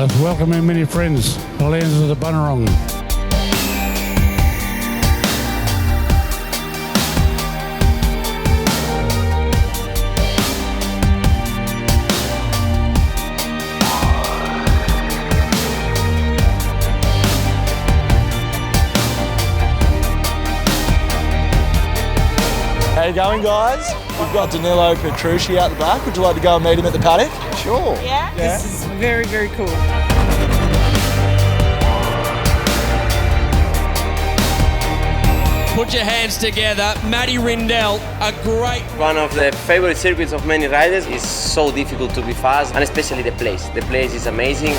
Us welcoming many friends, the lands of the Bunurong. How you going, guys? We've got Danilo Petrucci out the back. Would you like to go and meet him at the paddock? Sure. Yeah? This is very, very cool. Put your hands together. Matty Rindell, a great... One of the favorite circuits of many riders. Is so difficult to be fast, and especially the place. The place is amazing.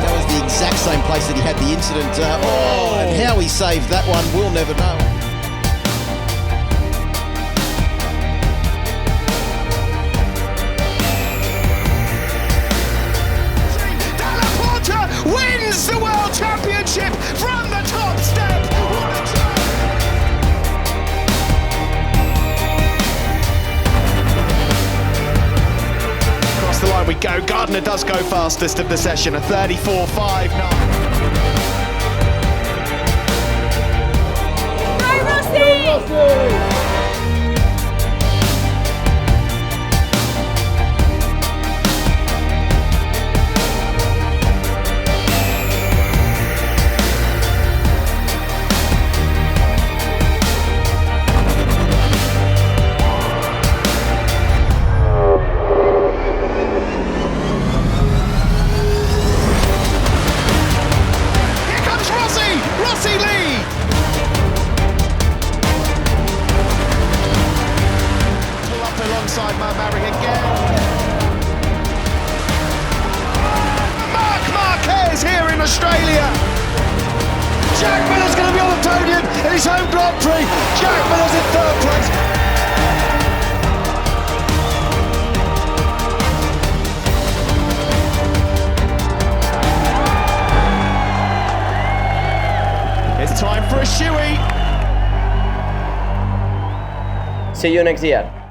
That was the exact same place that he had the incident. And how he saved that one, we'll never know. Wins the World Championship from the top step. What a turn! Across the line we go. Gardner does go fastest of the session, a 34.59. Go Rossi! Alongside Mark Maverick again. Marc Marquez here in Australia. Jack Miller's going to be on the podium in his home Grand Prix. Jack Miller's in third place. It's time for a shoey. See you next year.